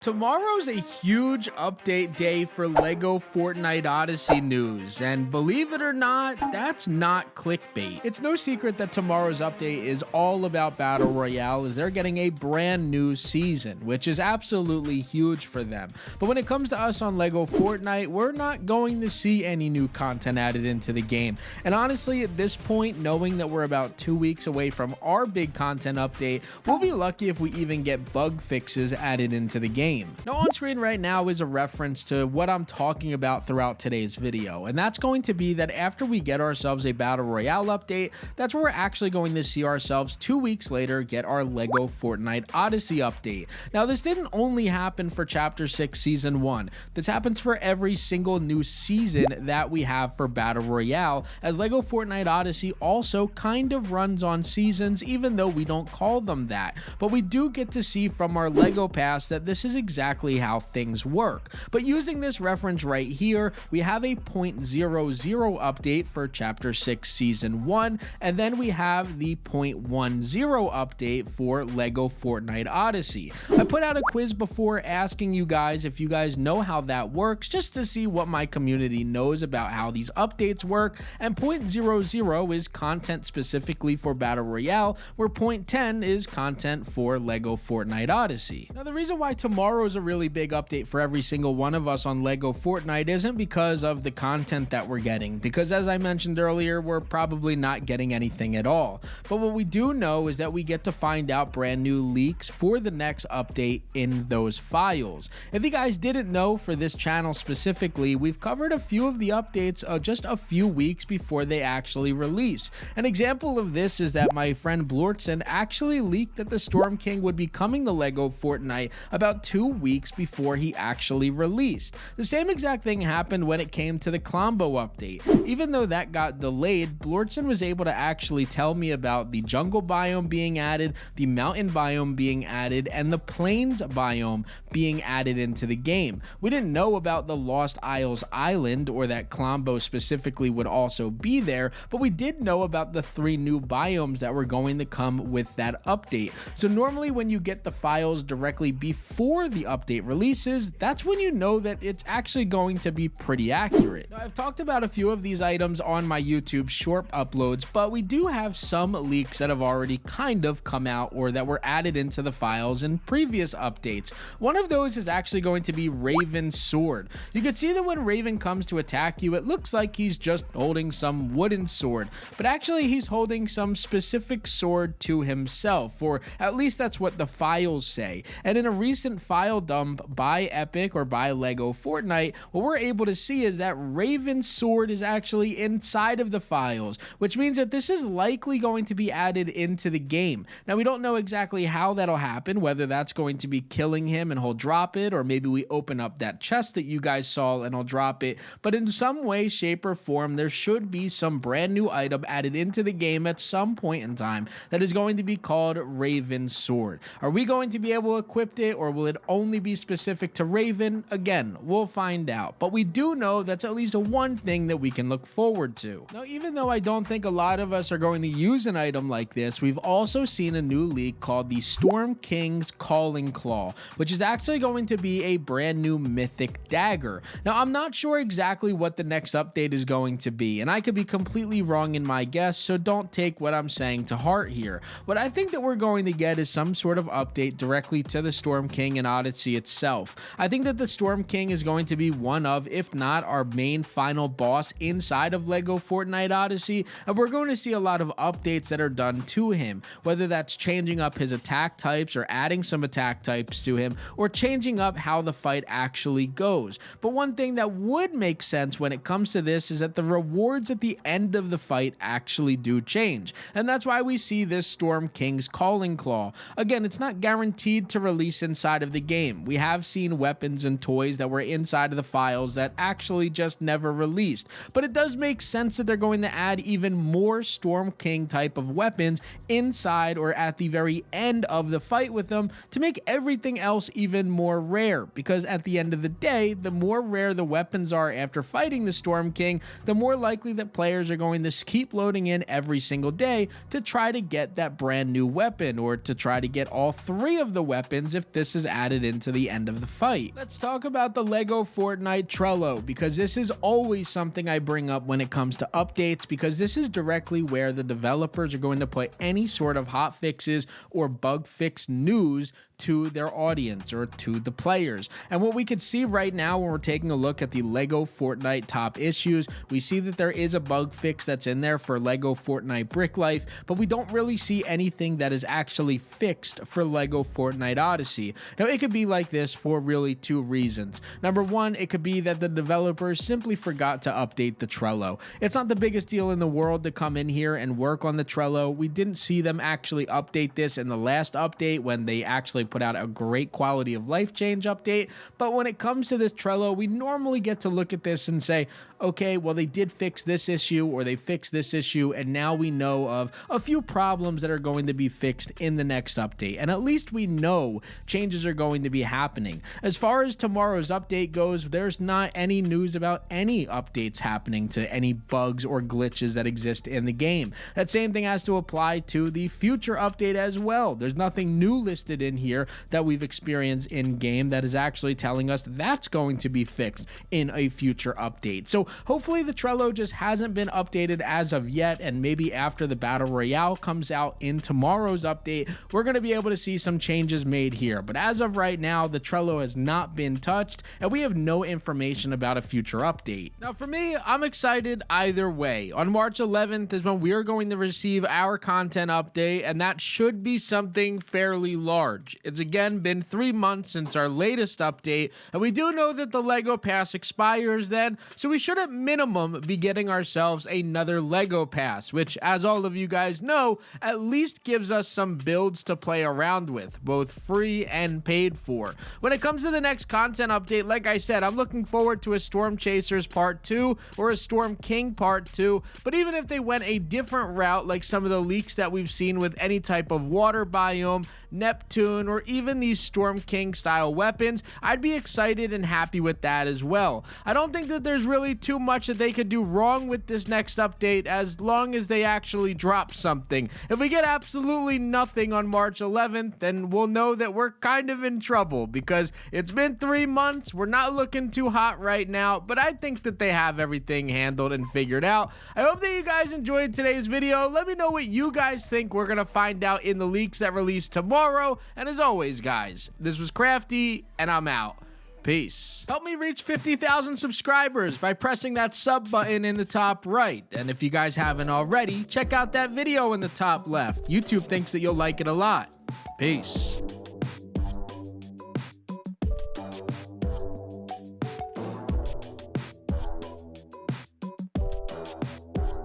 Tomorrow's a huge update day for LEGO Fortnite Odyssey news, and believe it or not, that's not clickbait. It's no secret that tomorrow's update is all about Battle Royale, as they're getting a brand new season, which is absolutely huge for them. But when it comes to us on LEGO Fortnite, we're not going to see any new content added into the game. And honestly, at this point, knowing that we're about 2 weeks away from our big content update, we'll be lucky if we even get bug fixes added into the game. Now on screen right now is a reference to what I'm talking about throughout today's video, and that's going to be that after we get ourselves a Battle Royale update, that's where we're actually going to see ourselves 2 weeks later get our LEGO Fortnite Odyssey update. Now this didn't only happen for Chapter 6 Season 1, this happens for every single new season that we have for Battle Royale, as LEGO Fortnite Odyssey also kind of runs on seasons, even though we don't call them that. But we do get to see from our LEGO Pass that this is exactly how things work. But using this reference right here, we have a 0.00 update for Chapter 6 Season 1, and then we have the 0.10 update for LEGO Fortnite Odyssey. I put out a quiz before asking you guys if you guys know how that works, just to see what my community knows about how these updates work, and 0.00 is content specifically for Battle Royale, where 0.10 is content for LEGO Fortnite Odyssey. Now the reason why tomorrow is a really big update for every single one of us on LEGO Fortnite isn't because of the content that we're getting, because as I mentioned earlier, we're probably not getting anything at all. But what we do know is that we get to find out brand new leaks for the next update in those files. If you guys didn't know, for this channel specifically, we've covered a few of the updates just a few weeks before they actually release. An example of this is that my friend Blortzen actually leaked that the Storm King would be coming to LEGO Fortnite about 2 weeks before he actually released. The same exact thing happened when it came to the Klombo update. Even though that got delayed, Blortzen was able to actually tell me about the jungle biome being added, the mountain biome being added, and the plains biome being added into the game. We didn't know about the Lost Isles Island, or that Klombo specifically would also be there, but we did know about the 3 new biomes that were going to come with that update. So normally when you get the files directly before the update releases, that's when you know that it's actually going to be pretty accurate. Now, I've talked about a few of these items on my YouTube short uploads, but we do have some leaks that have already kind of come out or that were added into the files in previous updates. One of those is actually going to be Raven's sword. You can see that when Raven comes to attack you, it looks like he's just holding some wooden sword, but actually he's holding some specific sword to himself, or at least that's what the files say. And in a recent file dump by Epic or by LEGO Fortnite, what we're able to see is that Raven's sword is actually inside of the files, which means that this is likely going to be added into the game. Now we don't know exactly how that'll happen, whether that's going to be killing him and he'll drop it, or maybe we open up that chest that you guys saw and he'll drop it, but in some way, shape, or form, there should be some brand new item added into the game at some point in time that is going to be called Raven's sword. Are we going to be able to equip it, or will it only be specific to Raven? Again, we'll find out, but we do know that's at least one thing that we can look forward to. Now, even though I don't think a lot of us are going to use an item like this, we've also seen a new leak called the Storm King's Calling Claw, which is actually going to be a brand new mythic dagger. Now, I'm not sure exactly what the next update is going to be, and I could be completely wrong in my guess, so don't take what I'm saying to heart here. What I think that we're going to get is some sort of update directly to the Storm King and Odyssey itself. I think that the Storm King is going to be one of, if not our main final boss inside of LEGO Fortnite Odyssey, and we're going to see a lot of updates that are done to him, whether that's changing up his attack types or adding some attack types to him, or changing up how the fight actually goes. But one thing that would make sense when it comes to this is that the rewards at the end of the fight actually do change, and that's why we see this Storm King's Calling Claw. Again, it's not guaranteed to release inside of the game. We have seen weapons and toys that were inside of the files that actually just never released, but it does make sense that they're going to add even more Storm King type of weapons inside or at the very end of the fight with them to make everything else even more rare, because at the end of the day, the more rare the weapons are after fighting the Storm King, the more likely that players are going to keep loading in every single day to try to get that brand new weapon, or to try to get all 3 of the weapons if this is added added into the end of the fight. Let's talk about the LEGO Fortnite Trello, because this is always something I bring up when it comes to updates, because this is directly where the developers are going to put any sort of hot fixes or bug fix news to their audience or to the players. And what we can see right now when we're taking a look at the LEGO Fortnite top issues, we see that there is a bug fix that's in there for LEGO Fortnite Brick Life, but we don't really see anything that is actually fixed for LEGO Fortnite Odyssey. Now, it could be like this for really two reasons. Number one, it could be that the developers simply forgot to update the Trello. It's not the biggest deal in the world to come in here and work on the Trello. We didn't see them actually update this in the last update when they actually put out a great quality of life change update. But when it comes to this Trello, we normally get to look at this and say, okay, well, they did fix this issue or they fixed this issue, and now we know of a few problems that are going to be fixed in the next update. And at least we know changes are going to be happening. As far as tomorrow's update goes, there's not any news about any updates happening to any bugs or glitches that exist in the game. That same thing has to apply to the future update as well. There's nothing new listed in here that we've experienced in game that is actually telling us that's going to be fixed in a future update. So hopefully the Trello just hasn't been updated as of yet, and maybe after the Battle Royale comes out in tomorrow's update, we're going to be able to see some changes made here. But as of right now, the Trello has not been touched, and we have no information about a future update. Now for me, I'm excited either way. On March 11th is when we are going to receive our content update, and that should be something fairly large. It's again been 3 months since our latest update, and we do know that the LEGO Pass expires then, so we should at minimum be getting ourselves another LEGO Pass, which, as all of you guys know, at least gives us some builds to play around with, both free and paid for. When it comes to the next content update, like I said, I'm looking forward to a Storm Chasers Part 2 or a Storm King Part 2, but even if they went a different route, like some of the leaks that we've seen with any type of water biome, Neptune, or even these Storm King style weapons, I'd be excited and happy with that as well. I don't think that there's really too much that they could do wrong with this next update as long as they actually drop something. If we get absolutely nothing on March 11th, then we'll know that we're kind of in trouble, because it's been 3 months, we're not looking too hot right now, but I think that they have everything handled and figured out. I hope that you guys enjoyed today's video. Let me know what you guys think we're gonna find out in the leaks that release tomorrow, and as always guys, this was Crafty, and I'm out. Peace. Help me reach 50,000 subscribers by pressing that sub button in the top right. And if you guys haven't already, check out that video in the top left. YouTube thinks that you'll like it a lot. Peace.